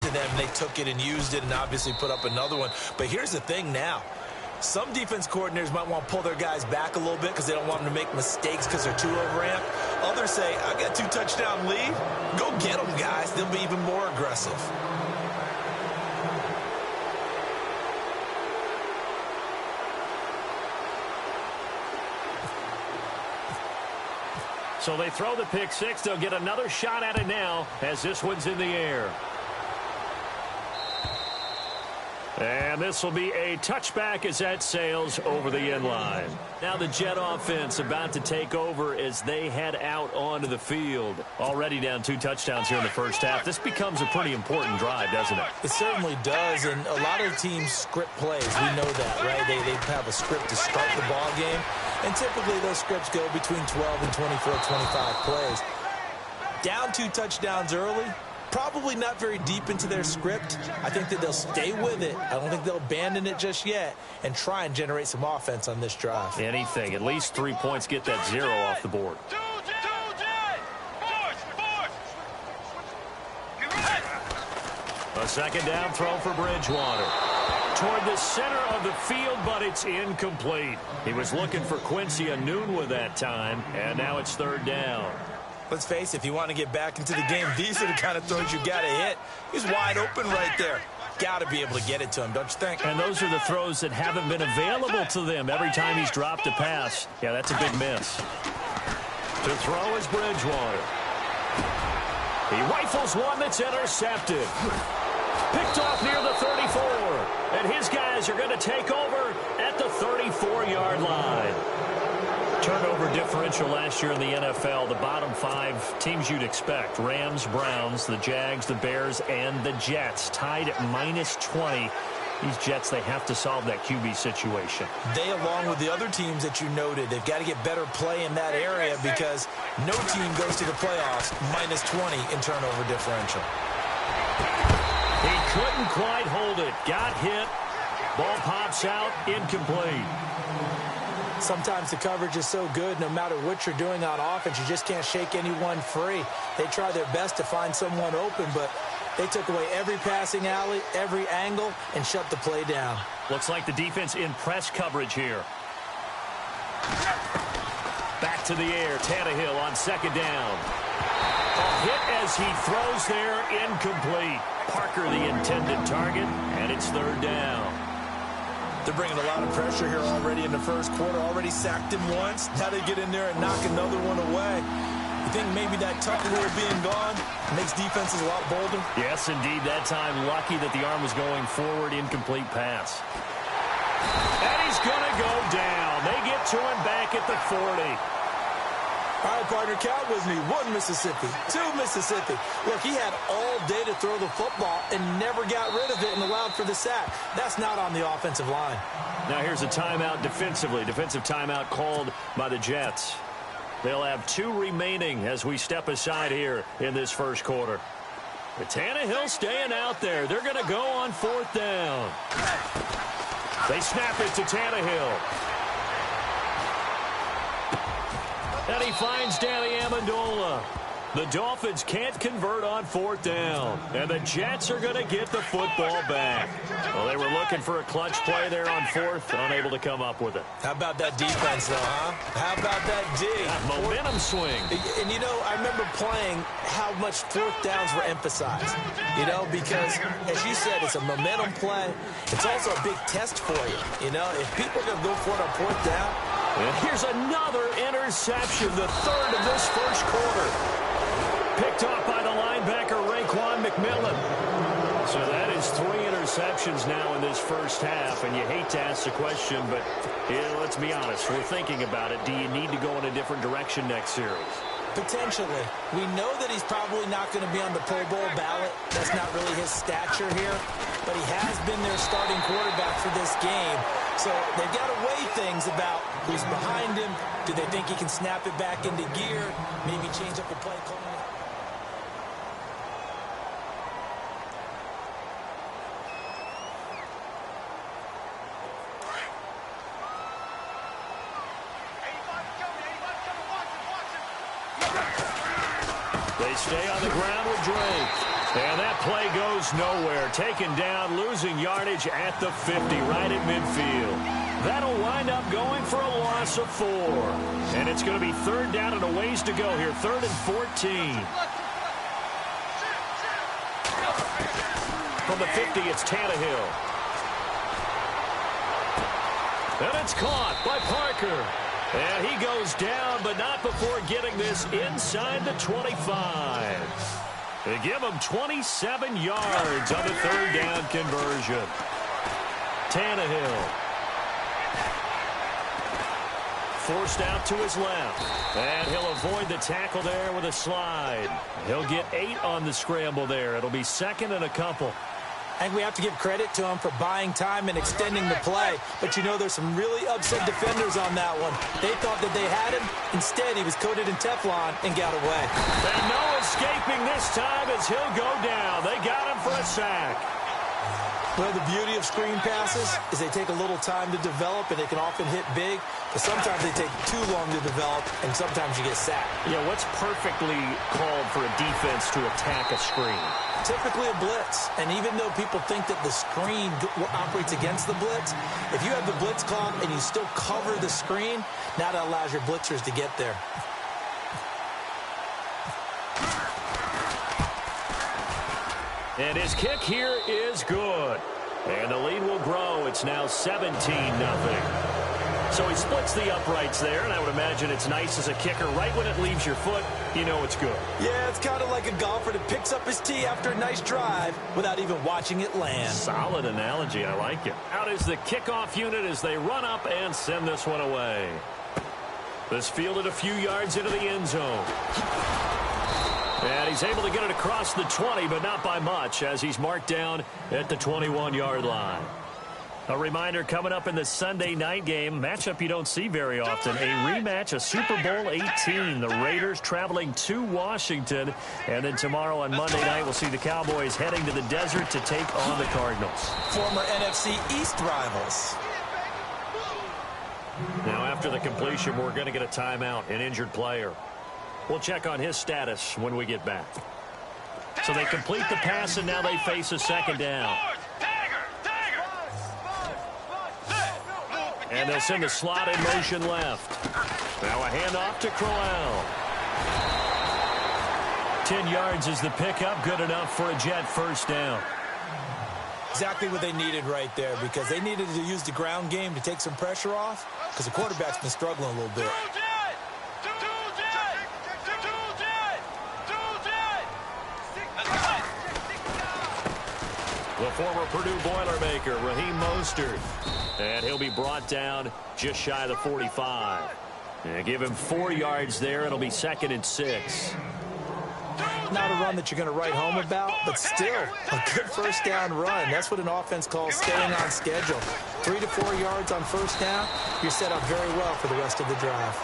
to them, and they took it and used it and obviously put up another one. But here's the thing now. Some defense coordinators might want to pull their guys back a little bit because they don't want them to make mistakes because they're too overamped. Others say, I got a 2-touchdown lead. Go get them, guys. They'll be even more aggressive. So they throw the pick six. They'll get another shot at it now as this one's in the air. And this will be a touchback as that sails over the end line. Now the Jet offense about to take over as they head out onto the field. Already down 2 touchdowns here in the first half. This becomes a pretty important drive, doesn't it? It certainly does, and a lot of teams script plays. We know that, right? They have a script to start the ball game, and typically those scripts go between 12 and 24, 25 plays. Down 2 touchdowns early. Probably not very deep into their script. I think that they'll stay with it. I don't think they'll abandon it just yet and try and generate some offense on this drive. Anything. At least 3 points, get that 0 off the board. A second down throw for Bridgewater. Toward the center of the field, but it's incomplete. He was looking for Quincy Enunwa that time, and now it's 3rd down. Let's face it, if you want to get back into the game, these are the kind of throws you got to hit. He's wide open right there. Got to be able to get it to him, don't you think? And those are the throws that haven't been available to them every time he's dropped a pass. Yeah, that's a big miss. To throw is Bridgewater. He rifles one that's intercepted. Picked off near the 34. And his guys are going to take over at the 34-yard line. Turnover differential last year in the NFL, the bottom 5 teams you'd expect. Rams, Browns, the Jags, the Bears, and the Jets. Tied at -20. These Jets, they have to solve that QB situation. They, along with the other teams that you noted, they've got to get better play in that area because no team goes to the playoffs -20 in turnover differential. He couldn't quite hold it. Got hit. Ball pops out. Incomplete. Sometimes the coverage is so good, no matter what you're doing on offense, you just can't shake anyone free. They try their best to find someone open, but they took away every passing alley, every angle, and shut the play down. Looks like the defense in press coverage here. Back to the air. Tannehill on 2nd down. A hit as he throws there, incomplete. Parker the intended target, and it's 3rd down. They're bringing a lot of pressure here already in the first quarter. Already sacked him once. Now they get in there and knock another one away. You think maybe that tuck rule being gone makes defenses a lot bolder? Yes, indeed. That time, lucky that the arm was going forward. Incomplete pass. And he's going to go down. They get to him back at the 40. All right, partner, count with me. 1 Mississippi, 2 Mississippi. Look, he had all day to throw the football and never got rid of it and allowed for the sack. That's not on the offensive line. Now here's a timeout defensively. Defensive timeout called by the Jets. They'll have 2 remaining as we step aside here in this first quarter. But Tannehill staying out there. They're going to go on 4th down. They snap it to Tannehill. And he finds Danny Amendola. The Dolphins can't convert on 4th down. And the Jets are going to get the football back. Well, they were looking for a clutch play there on 4th, unable to come up with it. How about that defense, though, huh? How about that D? Momentum swing. And, you know, I remember playing how much 4th downs were emphasized. You know, because, as you said, it's a momentum play. It's also a big test for you. You know, if people are going to go for it on 4th down. And here's another interception, the 3rd of this first quarter. Picked off by the linebacker, Raekwon McMillan. So that is 3 interceptions now in this first half. And you hate to ask the question, but let's be honest. We're thinking about it. Do you need to go in a different direction next series? Potentially. We know that he's probably not going to be on the Pro Bowl ballot. That's not really his stature here. But he has been their starting quarterback for this game. So they've got to weigh things about who's behind him. Do they think he can snap it back into gear? Maybe change up the play call. They stay on the ground with Drake. And that play goes nowhere. Taken down, losing yardage at the 50, right at midfield. That'll wind up going for a loss of 4. And it's going to be third down and a ways to go here. 3rd and 14. From the 50, it's Tannehill. And it's caught by Parker. And he goes down, but not before getting this inside the 25. They give him 27 yards on the 3rd down conversion. Tannehill. Forced out to his left. And he'll avoid the tackle there with a slide. He'll get 8 on the scramble there. It'll be 2nd and a couple. I think we have to give credit to him for buying time and extending the play. But, you know, there's some really upset defenders on that one. They thought that they had him. Instead, he was coated in Teflon and got away. And no escaping this time as he'll go down. They got him for a sack. Well, the beauty of screen passes is they take a little time to develop, and they can often hit big. But sometimes they take too long to develop, and sometimes you get sacked. Yeah, what's perfectly called for a defense to attack a screen? Typically a blitz. And even though people think that the screen operates against the blitz, if you have the blitz called and you still cover the screen, now that allows your blitzers to get there. And his kick here is good. And the lead will grow. It's now 17-0. So he splits the uprights there, and I would imagine it's nice as a kicker. Right when it leaves your foot, you know it's good. Yeah, it's kind of like a golfer that picks up his tee after a nice drive without even watching it land. Solid analogy. I like it. Out is the kickoff unit as they run up and send this one away. This fielded a few yards into the end zone. And he's able to get it across the 20, but not by much, as he's marked down at the 21-yard line. A reminder coming up in the Sunday night game, matchup you don't see very often, a rematch of Super Bowl 18. The Raiders traveling to Washington. And then tomorrow on Monday night, we'll see the Cowboys heading to the desert to take on the Cardinals. Former NFC East rivals. Now, after the completion, we're going to get a timeout, an injured player. We'll check on his status when we get back. So they complete the pass, and now they face a 2nd down. And they'll send the slot in motion left. Now a handoff to Crowell. 10 yards is the pickup. Good enough for a Jet 1st down. Exactly what they needed right there, because they needed to use the ground game to take some pressure off, because the quarterback's been struggling a little bit. The former Purdue Boilermaker, Raheem Mostert. And he'll be brought down just shy of the 45. And give him 4 yards there. It'll be 2nd and 6. Not a run that you're going to write home about, but still a good 1st down run. That's what an offense calls staying on schedule. 3 to 4 yards on 1st down. You're set up very well for the rest of the drive.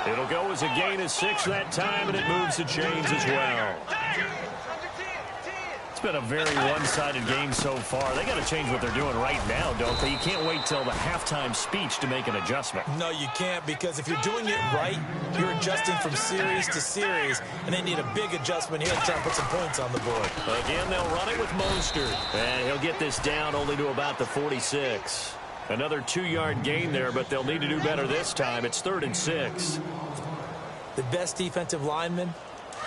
It'll go as a gain of 6 that time, and it moves the chains as well. It's been a very one-sided game so far. They got to change what they're doing right now, don't they? You can't wait till the halftime speech to make an adjustment. No, you can't, because if you're doing it right, you're adjusting from series to series, and they need a big adjustment here to try and put some points on the board. Again, they'll run it with Mostert. And he'll get this down only to about the 46. Another 2-yard gain there, but they'll need to do better this time. It's 3rd and 6. The best defensive linemen,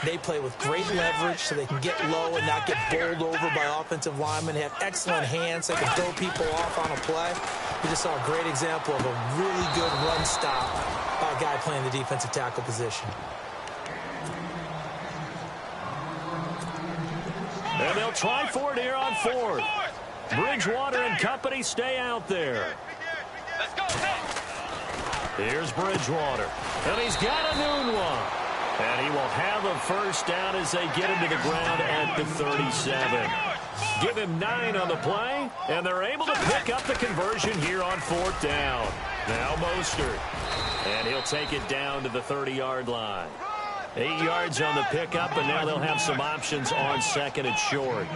they play with great leverage so they can get low and not get bowled over by offensive linemen. They have excellent hands. They can throw people off on a play. We just saw a great example of a really good run stop by a guy playing the defensive tackle position. And they'll try for it here on 4th. Bridgewater and company stay out there. Here's Bridgewater. And he's got a noon one. And he will have a 1st down as they get him to the ground at the 37. Give him 9 on the play, and they're able to pick up the conversion here on 4th down. Now Mostert. And he'll take it down to the 30-yard line. 8 yards on the pickup, and now they'll have some options on 2nd and short.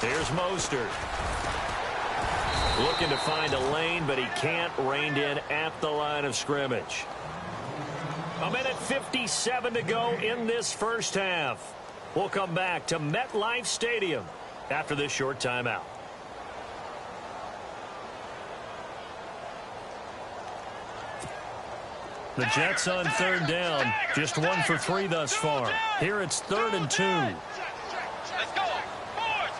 Here's Mostert. Looking to find a lane, but he can't. Reined in at the line of scrimmage. A minute 57 to go in this first half. We'll come back to MetLife Stadium after this short timeout. The Jets on third down, just 1 for 3 thus far. Here it's 3rd and 2. Let's go. Fours.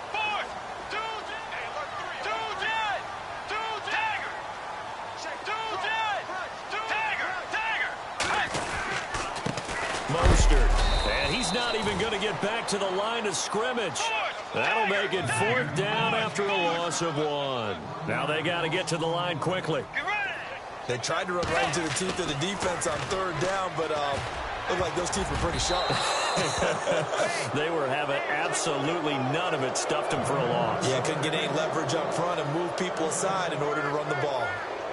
Two Jet. Tagger. Mostert. And he's not even going to get back to the line of scrimmage. That'll make it 4th down after a loss of 1. Now they got to get to the line quickly. They tried to run right into the teeth of the defense on 3rd down, but looked like those teeth were pretty sharp. They were having absolutely none of it, stuffed them for a loss. Yeah, couldn't get any leverage up front and move people aside in order to run the ball.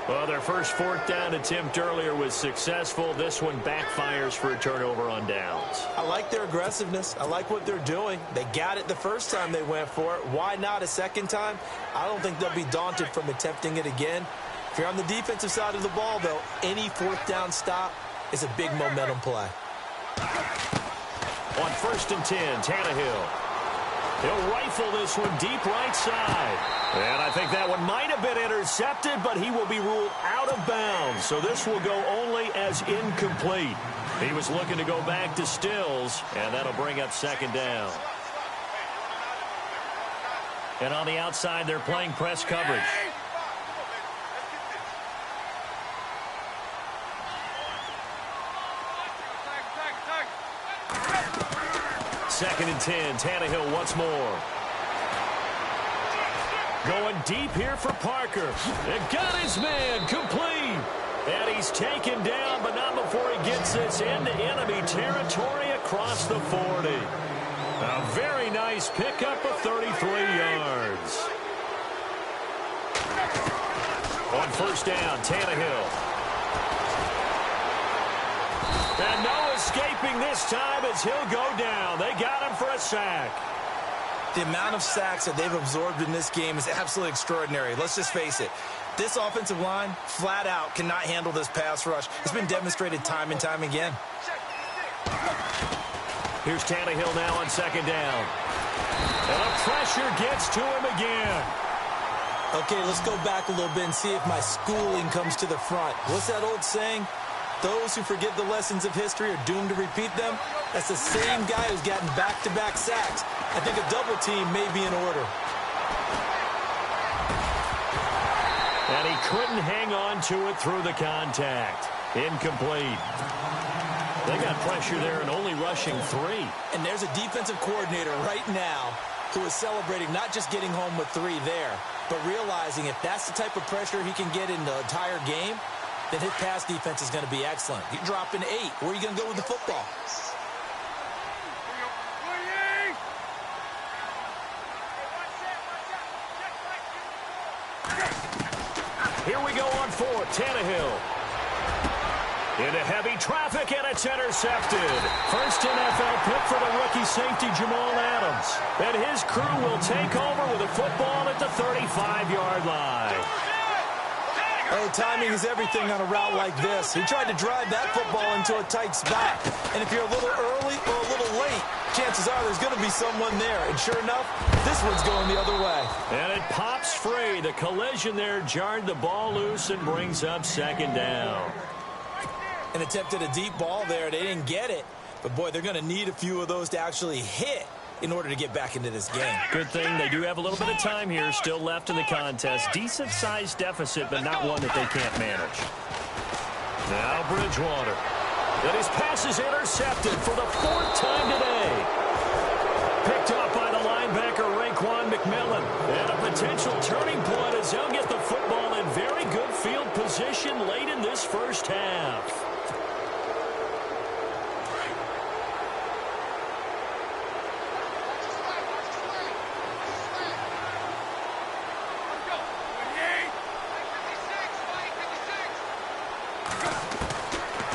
Well, their first 4th down attempt earlier was successful. This one backfires for a turnover on downs. I like their aggressiveness. I like what they're doing. They got it the first time they went for it. Why not a second time? I don't think they'll be daunted from attempting it again. If you're on the defensive side of the ball, though, any 4th down stop is a big momentum play. On 1st and 10, Tannehill. He'll rifle this one deep right side. And I think that one might have been intercepted, but he will be ruled out of bounds. So this will go only as incomplete. He was looking to go back to Stills, and that'll bring up 2nd down. And on the outside, they're playing press coverage. 2nd and 10, Tannehill once more. Going deep here for Parker. And got his man complete. And he's taken down, but not before he gets this into enemy territory across the 40. A very nice pickup of 33 yards. On 1st down, Tannehill. And no escaping this time as he'll go down. They got him for a sack. The amount of sacks that they've absorbed in this game is absolutely extraordinary. Let's just face it. This offensive line, flat out, cannot handle this pass rush. It's been demonstrated time and time again. Here's Tannehill now on 2nd down. And the pressure gets to him again. Okay, let's go back a little bit and see if my schooling comes to the front. What's that old saying? Those who forget the lessons of history are doomed to repeat them. That's the same guy who's gotten back-to-back sacks. I think a double team may be in order. And he couldn't hang on to it through the contact. Incomplete. They got pressure there and only rushing 3. And there's a defensive coordinator right now who is celebrating not just getting home with 3 there, but realizing if that's the type of pressure he can get in the entire game, then his pass defense is going to be excellent. You're dropping 8. Where are you going to go with the football? Here we go on 4th. Tannehill. Into heavy traffic, and it's intercepted. First NFL pick for the rookie safety Jamal Adams. And his crew will take over with a football at the 35-yard line. Oh, timing is everything on a route like this. He tried to drive that football into a tight spot. And if you're a little early or a little late, chances are there's going to be someone there. And sure enough, this one's going the other way. And it pops free. The collision there jarred the ball loose and brings up 2nd down. And attempted a deep ball there. They didn't get it. But, boy, they're going to need a few of those to actually hit in order to get back into this game. Good thing they do have a little bit of time here still left in the contest. Decent-sized deficit, but not one that they can't manage. Now Bridgewater. And his pass is intercepted for the 4th time today. Picked up by the linebacker, Raekwon McMillan. And a potential turning point as they'll get the football in very good field position late in this first half.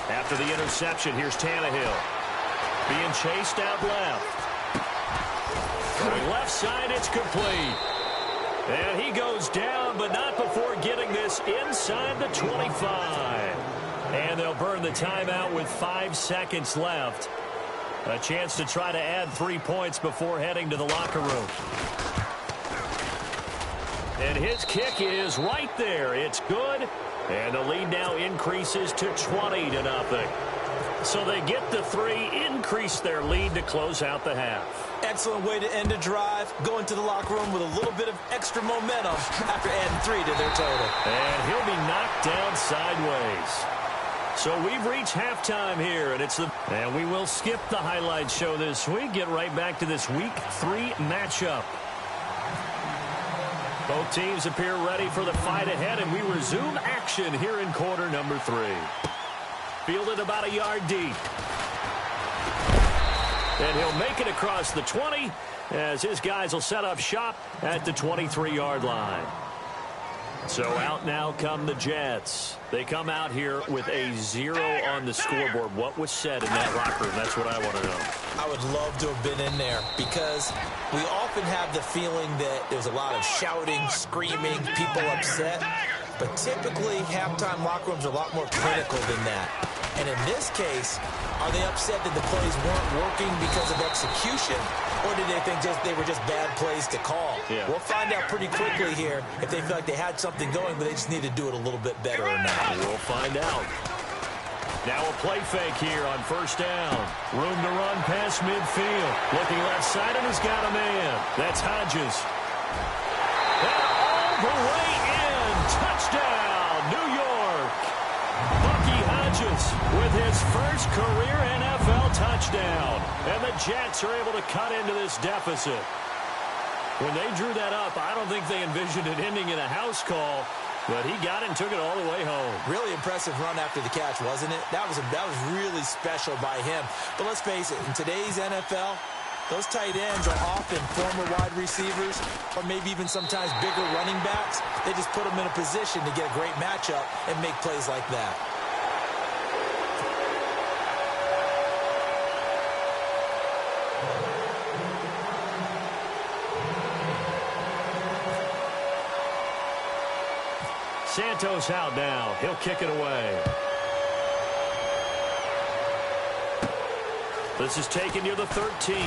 After the interception, here's Tannehill. Being chased out left. From left side, it's complete. And he goes down, but not before getting this inside the 25. And they'll burn the timeout with 5 seconds left. A chance to try to add 3 points before heading to the locker room. And his kick is right there. It's good. And the lead now increases to 20-0. So they get the 3, increase their lead to close out the half. Excellent way to end a drive. Go into the locker room with a little bit of extra momentum after adding 3 to their total. And he'll be knocked down sideways. So we've reached halftime here, and we will skip the highlight show this week. Get right back to this Week 3 matchup. Both teams appear ready for the fight ahead, and we resume action here in quarter number 3. Fielded about a yard deep. And he'll make it across the 20 as his guys will set up shop at the 23-yard line. So out now come the Jets. They come out here with a 0 on the scoreboard. What was said in that locker room? That's what I want to know. I would love to have been in there because we often have the feeling that there's a lot of shouting, screaming, people upset. But typically, halftime locker rooms are a lot more clinical than that. And in this case, are they upset that the plays weren't working because of execution? Or did they think they were just bad plays to call? Yeah. We'll find out pretty quickly here if they feel like they had something going, but they just need to do it a little bit better or not. We'll find out. Now a play fake here on first down. Room to run past midfield. Looking left side, and he's got a man. That's Hodges. And all the way in. Touchdown, New York. Bucky Hodges with his first career NFL touchdown. And the Jets are able to cut into this deficit. When they drew that up, I don't think they envisioned it ending in a house call, but he got it and took it all the way home. Really impressive run after the catch, wasn't it? That was really special by him. But let's face it, in today's NFL, those tight ends are often former wide receivers or maybe even sometimes bigger running backs. They just put them in a position to get a great matchup and make plays like that. Santos out now. He'll kick it away. This is taken near the 13.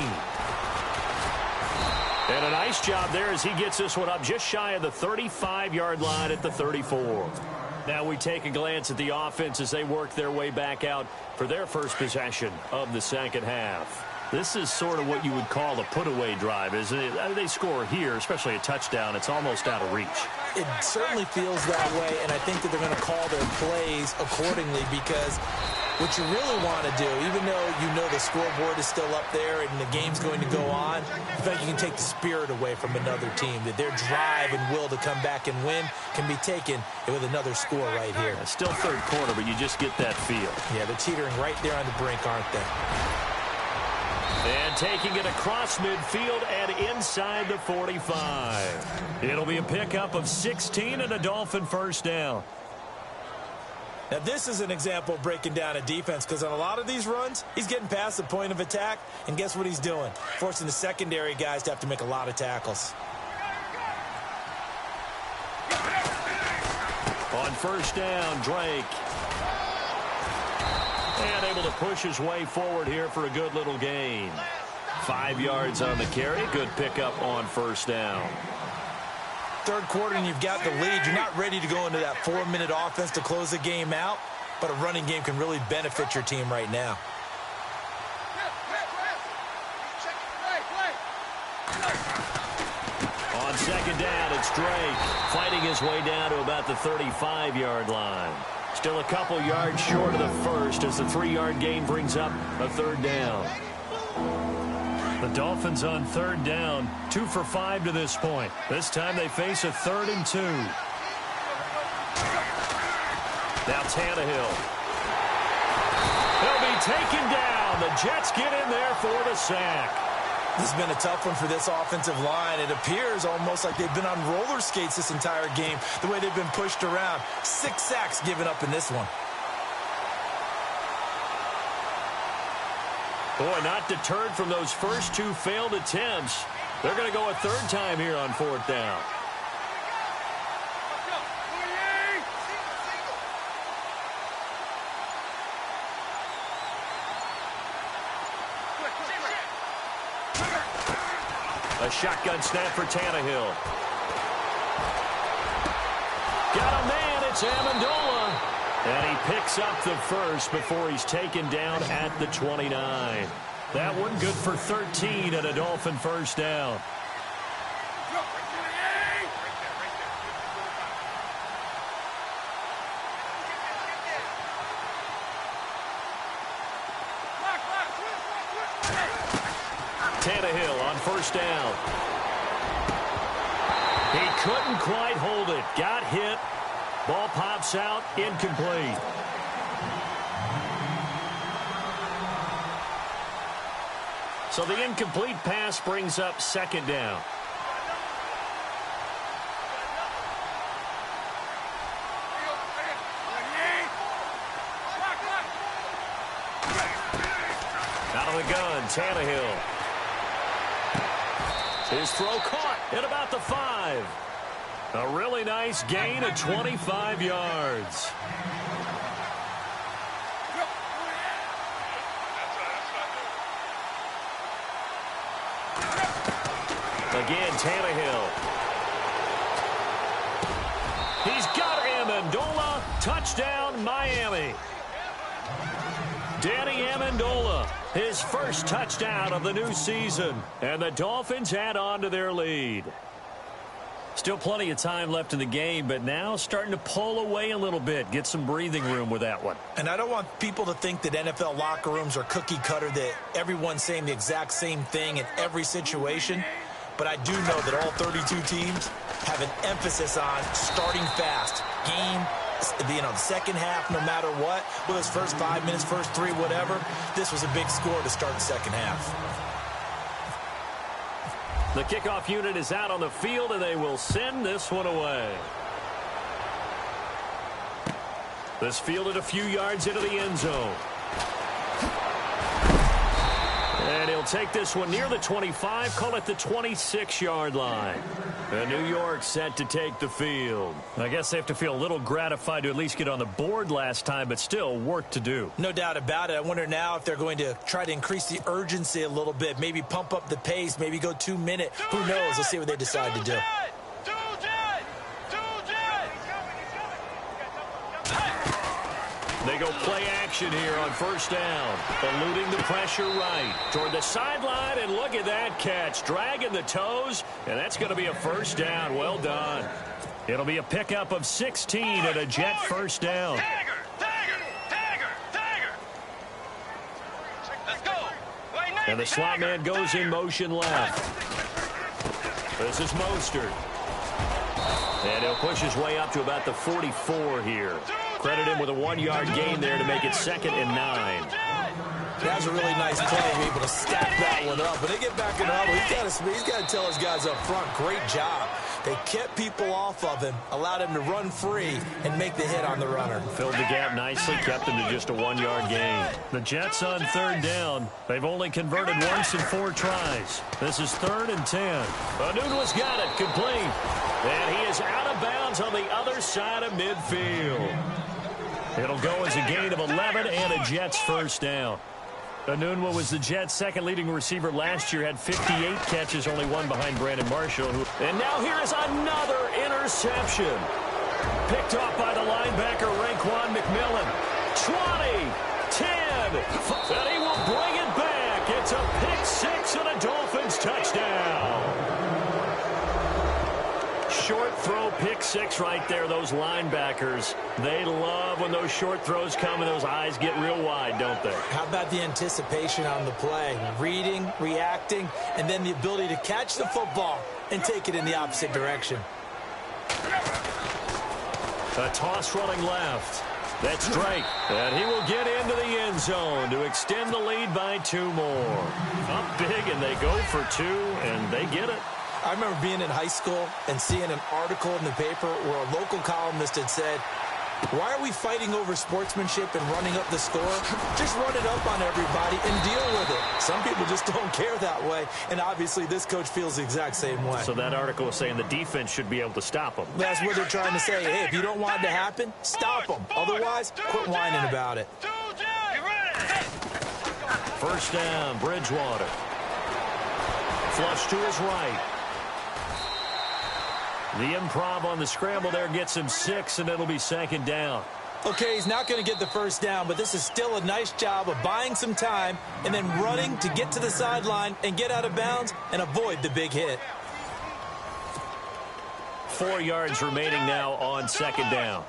And a nice job there as he gets this one up just shy of the 35-yard line at the 34. Now we take a glance at the offense as they work their way back out for their first possession of the second half. This is sort of what you would call a put-away drive, isn't it? They score here, especially a touchdown. It's almost out of reach. It certainly feels that way, and I think that they're going to call their plays accordingly because what you really want to do, even though you know the scoreboard is still up there and the game's going to go on, in fact, you can take the spirit away from another team, that their drive and will to come back and win can be taken with another score right here. It's still third quarter, but you just get that feel. Yeah, they're teetering right there on the brink, aren't they? And taking it across midfield and inside the 45. It'll be a pickup of 16 and a Dolphin first down. Now, this is an example of breaking down a defense because on a lot of these runs, he's getting past the point of attack, and guess what he's doing? Forcing the secondary guys to have to make a lot of tackles. On first down, Drake. And able to push his way forward here for a good little gain. 5 yards on the carry. Good pickup on first down. Third quarter and you've got the lead. You're not ready to go into that 4-minute offense to close the game out, but a running game can really benefit your team right now. On second down, it's Drake fighting his way down to about the 35-yard line. Still a couple yards short of the first as the 3-yard gain brings up a third down. The Dolphins on third down, 2 for 5 to this point. This time they face a 3rd and 2. Now Tannehill. He'll be taken down. The Jets get in there for the sack. This has been a tough one for this offensive line. It appears almost like they've been on roller skates this entire game, the way they've been pushed around. 6 sacks given up in this one. Boy, not deterred from those first 2 failed attempts. They're going to go a 3rd time here on 4th down. A shotgun snap for Tannehill. Got a man. It's Amendola. And he picks up the first before he's taken down at the 29. That one good for 13 and a Dolphin first down. Tannehill on first down. He couldn't quite hold it. Got hit. Ball pops out. Incomplete. So the incomplete pass brings up second down. Out of the gun, Tannehill. His throw caught at about the 5. A really nice gain of 25 yards. Again, Tannehill. He's got Amendola. Touchdown, Miami. Danny Amendola, his first touchdown of the new season. And the Dolphins add on to their lead. Still plenty of time left in the game, but now starting to pull away a little bit. Get some breathing room with that one. And I don't want people to think that NFL locker rooms are cookie cutter, that everyone's saying the exact same thing in every situation. But I do know that all 32 teams have an emphasis on starting fast. Game, the second half, no matter what, whether it's first 5 minutes, first 3, whatever, this was a big score to start the second half. The kickoff unit is out on the field, and they will send this one away. This fielded a few yards into the end zone. And he'll take this one near the 25, call it the 26-yard line. And New York set to take the field. I guess they have to feel a little gratified to at least get on the board last time, but still work to do. No doubt about it. I wonder now if they're going to try to increase the urgency a little bit, maybe pump up the pace, maybe go 2 minute. Who knows? Let's see what they decide to do. They go play action here on first down. Eluding the pressure right. Toward the sideline, and look at that catch. Dragging the toes, and that's going to be a first down. Well done. It'll be a pickup of 16 and a Jet first down. Let's go. And the slot man goes in motion left. This is Mostert. And he'll push his way up to about the 44 here. Credit him with a 1-yard gain there to make it 2nd and 9. That was a really nice play, be able to stack that one up. But they get back in the huddle. He's got to tell his guys up front, great job. They kept people off of him, allowed him to run free and make the hit on the runner. Filled the gap nicely, kept him to just a 1-yard gain. The Jets on third down. They've only converted once in 4 tries. This is 3rd and 10. Anunwa's got it, complete. And he is out of bounds on the other side of midfield. It'll go as a gain of 11 and a Jets first down. Anunwa was the Jets' second leading receiver last year, had 58 catches, only one behind Brandon Marshall. And now here is another interception. Picked off by the linebacker, Raekwon McMillan. 20, 10, and he will bring it back. It's a pick 6 and a Dolphins touchdown. Short throw, pick 6 right there. Those linebackers, they love when those short throws come and those eyes get real wide, don't they? How about the anticipation on the play? Reading, reacting, and then the ability to catch the football and take it in the opposite direction. A toss running left. That's Drake. And he will get into the end zone to extend the lead by 2 more. Up big, and they go for 2, and they get it. I remember being in high school and seeing an article in the paper where a local columnist had said, why are we fighting over sportsmanship and running up the score? Just run it up on everybody and deal with it. Some people just don't care that way, and obviously this coach feels the exact same way. So that article is saying the defense should be able to stop them. That's what they're trying to say. Hey, if you don't want it to happen, stop them. Otherwise, quit whining about it. First down, Bridgewater. Flush to his right. The improv on the scramble there gets him 6, and it'll be second down. Okay, he's not going to get the first down, but this is still a nice job of buying some time and then running to get to the sideline and get out of bounds and avoid the big hit. 4 yards remaining now on second down.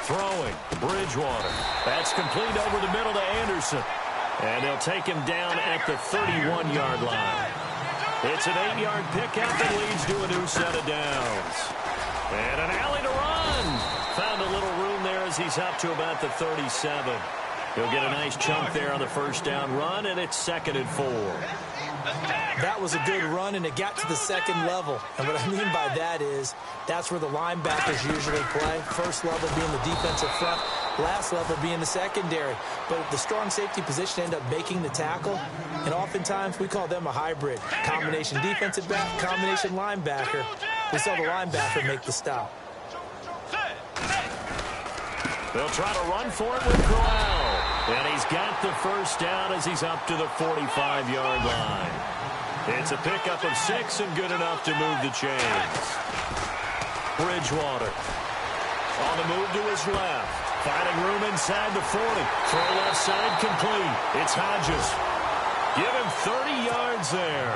Throwing, Bridgewater. That's complete over the middle to Anderson. And they'll take him down at the 31-yard line. It's an 8-yard pickup and leads to a new set of downs. And an alley to run. Found a little room there as he's up to about the 37. He'll get a nice chunk there on the first down run, and it's 2nd and 4. That was a good run, and it got to the second level. And what I mean by that is that's where the linebackers usually play. First level being the defensive front, last level being the secondary. But the strong safety position ended up making the tackle, and oftentimes we call them a hybrid. Combination defensive back, combination linebacker. We saw the linebacker make the stop. They'll try to run for it with Corral. And he's got the first down as he's up to the 45-yard line. It's a pickup of 6 and good enough to move the chains. Bridgewater on the move to his left. Finding room inside the 40. Throw left side complete. It's Hodges. Give him 30 yards there.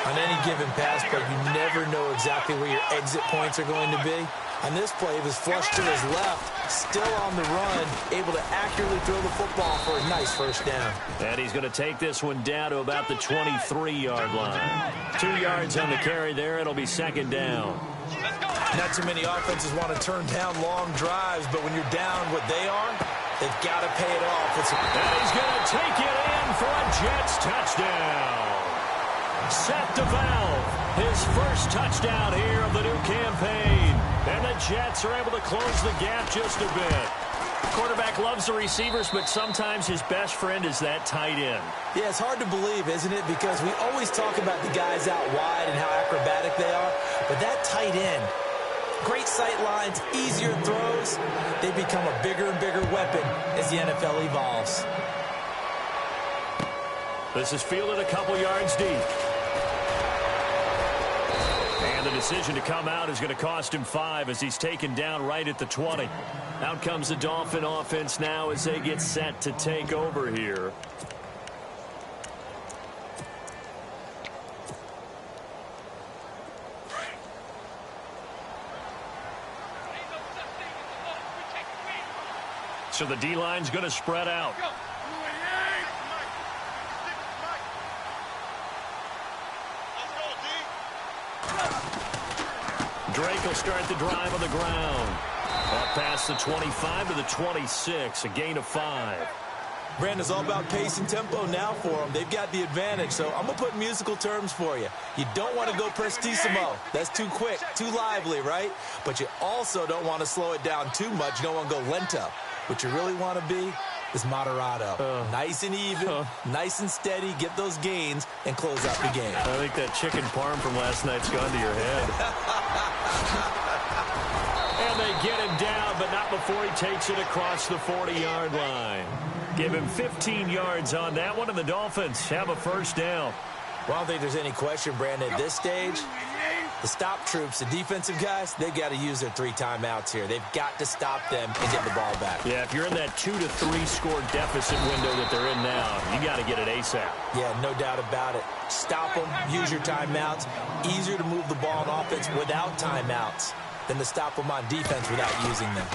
On any given pass play, you never know exactly where your exit points are going to be. On this play, he was flushed to his left, still on the run, able to accurately throw the football for a nice first down. And he's going to take this one down to about the 23-yard line. 2 yards on the carry there. It'll be second down. Not too many offenses want to turn down long drives, but when you're down what they are, they've got to pay it off. And he's going to take it in for a Jets touchdown. Set to Valve, his first touchdown here of the new campaign. And the Jets are able to close the gap just a bit. Quarterback loves the receivers, but sometimes his best friend is that tight end. Yeah, it's hard to believe, isn't it? Because we always talk about the guys out wide and how acrobatic they are. But that tight end, great sight lines, easier throws, they become a bigger and bigger weapon as the NFL evolves. This is fielded a couple yards deep. And the decision to come out is going to cost him 5 as he's taken down right at the 20. Out comes the Dolphin offense now as they get set to take over here. So the D-line's going to spread out. Drake will start the drive on the ground. Up past the 25 to the 26, a gain of 5. Brandon, it's all about pace and tempo now for them. They've got the advantage, so I'm going to put musical terms for you. You don't want to go prestissimo. That's too quick, too lively, right? But you also don't want to slow it down too much. You don't want to go lento. What you really want to be is moderato. Nice and even, nice and steady, get those gains, and close out the game. I think that chicken parm from last night's gone to your head. And they get him down, but not before he takes it across the 40-yard line. Give him 15 yards on that one, and the Dolphins have a first down. Well, I don't think there's any question, Brandon, at this stage. The stop troops, the defensive guys, they've got to use their 3 timeouts here. They've got to stop them and get the ball back. Yeah, if you're in that 2 to 3 score deficit window that they're in now, you got to get it ASAP. Yeah, no doubt about it. Stop them, use your timeouts. Easier to move the ball on offense without timeouts than to stop them on defense without using them.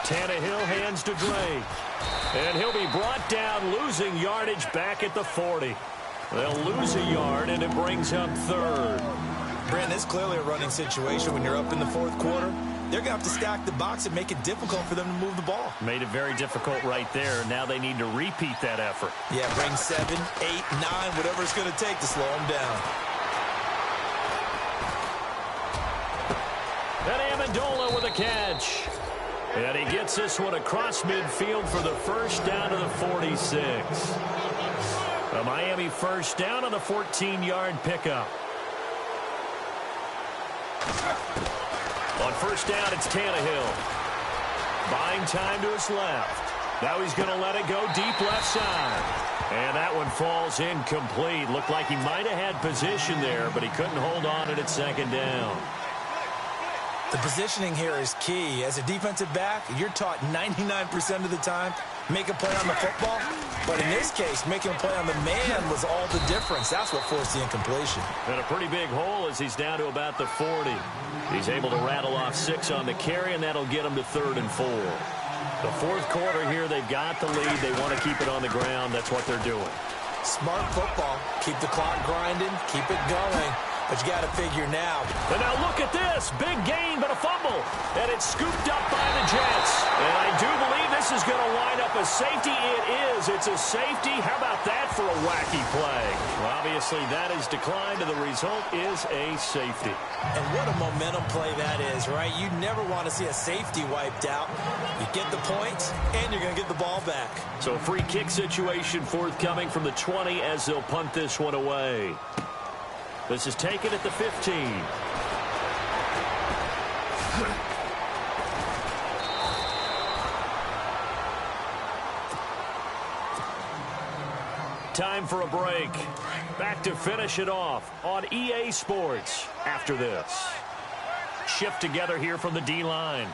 Tannehill hands to Drake. And he'll be brought down, losing yardage back at the 40. They'll lose a yard, and it brings up 3rd. Brandon, it's clearly a running situation when you're up in the 4th quarter. They're going to have to stack the box and make it difficult for them to move the ball. Made it very difficult right there. Now they need to repeat that effort. Yeah, bring 7, 8, 9, whatever it's going to take to slow them down. And Amendola with a catch. And he gets this one across midfield for the first down to the 46. A Miami first down on the 14-yard pickup. On first down, it's Tannehill. Buying time to his left. Now he's going to let it go deep left side. And that one falls incomplete. Looked like he might have had position there, but he couldn't hold on at second down. The positioning here is key. As a defensive back, you're taught 99% of the time, make a play on the football. But in this case, making a play on the man was all the difference. That's what forced the incompletion. And a pretty big hole as he's down to about the 40. He's able to rattle off 6 on the carry, and that'll get him to 3rd and 4. The fourth quarter here, they've got the lead. They want to keep it on the ground. That's what they're doing. Smart football. Keep the clock grinding. Keep it going. But you got to figure now. And now look at this. Big gain, but a fumble. And it's scooped up by the Jets. And I do believe this is going to line up a safety. It is. It's a safety. How about that for a wacky play? Well, obviously, that is declined, and the result is a safety. And what a momentum play that is, right? You never want to see a safety wiped out. You get the points, and you're going to get the ball back. So a free kick situation forthcoming from the 20 as they'll punt this one away. This is taken at the 15. Time for a break. Back to finish it off on EA Sports after this. Shift together here from the D-line.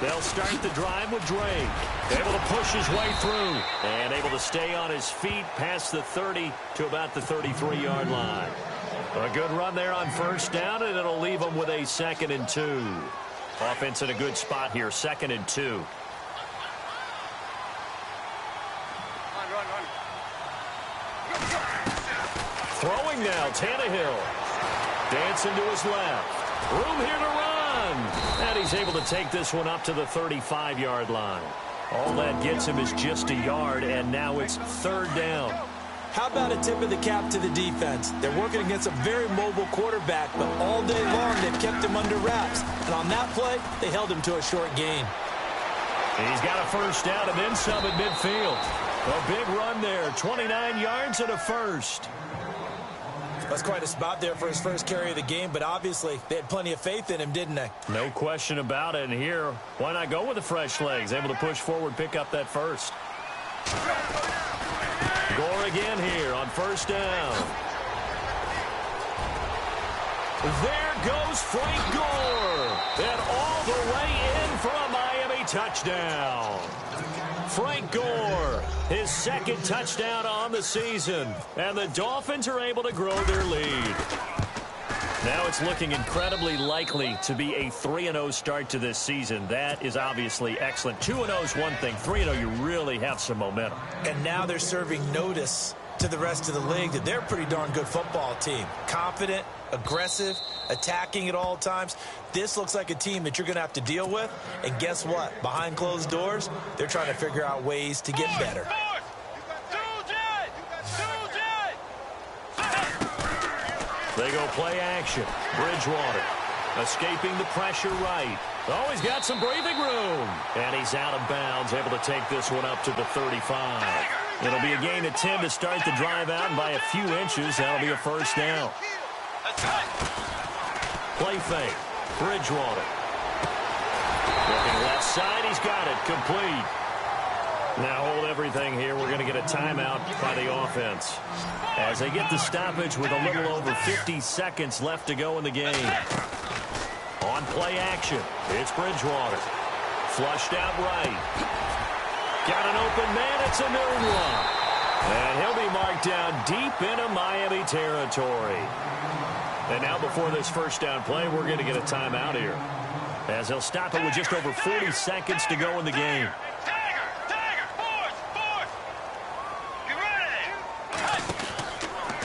They'll start the drive with Drake. Able to push his way through. And able to stay on his feet past the 30 to about the 33-yard line. A good run there on first down, and it'll leave them with a 2nd and 2. Offense in a good spot here, 2nd and 2. Throwing now, Tannehill. Dancing to his left. Room here to run. And he's able to take this one up to the 35-yard line. All that gets him is just a yard, and now it's 3rd down. How about a tip of the cap to the defense? They're working against a very mobile quarterback, but all day long they've kept him under wraps. And on that play, they held him to a short gain. He's got a first down and then some at midfield. A big run there, 29 yards and a first. That's quite a spot there for his first carry of the game, but obviously they had plenty of faith in him, didn't they? No question about it. And here, why not go with the fresh legs? Able to push forward, pick up that first. Gore again here on first down. There goes Frank Gore. And all the way in for a Miami touchdown. Frank Gore, his 2nd touchdown on the season. And the Dolphins are able to grow their lead. Now it's looking incredibly likely to be a 3-0 start to this season. That is obviously excellent. 2-0 is one thing. 3-0, you really have some momentum. And now they're serving notice to the rest of the league that they're a pretty darn good football team. Confident, aggressive, attacking at all times. This looks like a team that you're going to have to deal with. And guess what? Behind closed doors, they're trying to figure out ways to get better. They go play action. Bridgewater escaping the pressure right. Oh, he's got some breathing room. And he's out of bounds, able to take this one up to the 35. It'll be a gain of 10 to start the drive out, and by a few inches, that'll be a first down. Play fake. Bridgewater. Looking left side, he's got it. Complete. Now hold everything here. We're going to get a timeout by the offense as they get the stoppage with a little over 50 seconds left to go in the game. On play action, it's Bridgewater. Flushed out right. Got an open man. It's a new one. And he'll be marked down deep into Miami territory. And now before this first down play, we're going to get a timeout here as they'll stop it with just over 40 seconds to go in the game.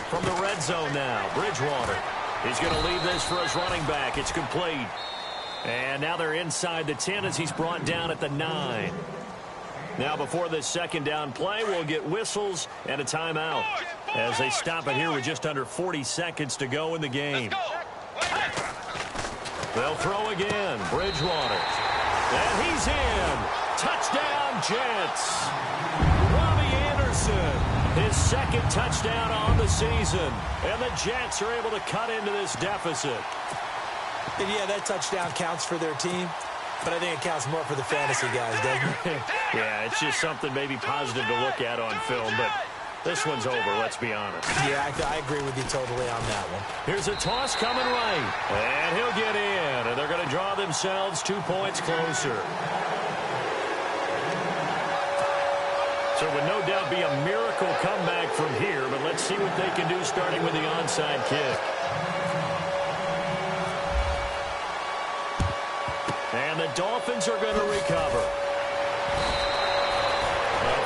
From the red zone now, Bridgewater. He's going to leave this for his running back. It's complete. And now they're inside the 10 as he's brought down at the 9. Now before this second down play, we'll get whistles and a timeout as they stop it here with just under 40 seconds to go in the game. They'll throw again. Bridgewater. And he's in. Touchdown, Jets. Robbie Anderson, his 2nd touchdown on the season. And the Jets are able to cut into this deficit. And yeah, that touchdown counts for their team. But I think it counts more for the fantasy guys, doesn't it? Yeah, it's just something maybe positive to look at on film, but this one's over, let's be honest. Yeah, I agree with you totally on that one. Here's a toss coming right, and he'll get in, and they're going to draw themselves 2 points closer. So it would no doubt be a miracle comeback from here, but let's see what they can do starting with the onside kick. And the Dolphins are going to recover.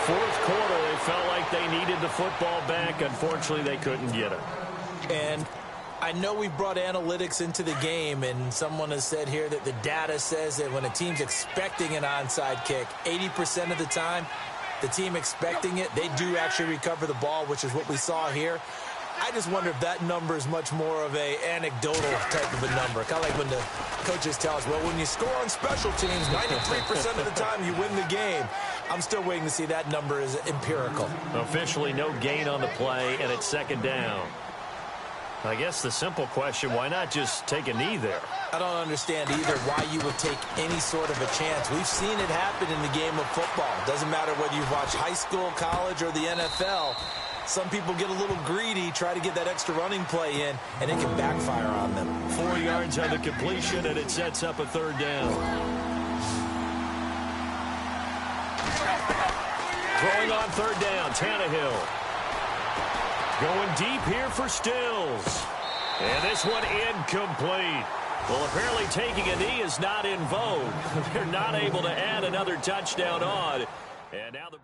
Fourth quarter, they felt like they needed the football back. Unfortunately, they couldn't get it. And I know we've brought analytics into the game, and someone has said here that the data says that when a team's expecting an onside kick, 80% of the time, the team expecting it, they do actually recover the ball, which is what we saw here. I just wonder if that number is much more of a anecdotal type of a number. Kind of like when the coaches tell us, well, when you score on special teams, 93% of the time you win the game. I'm still waiting to see that number is empirical. Officially no gain on the play, and it's second down. I guess the simple question, why not just take a knee there? I don't understand either why you would take any sort of a chance. We've seen it happen in the game of football. Doesn't matter whether you've watched high school, college, or the NFL. Some people get a little greedy, try to get that extra running play in, and it can backfire on them. 4 yards on the completion, and it sets up a third down. Throwing on third down, Tannehill. Going deep here for Stills. And this one incomplete. Well, apparently taking a knee is not in vogue. They're not able to add another touchdown on. And now the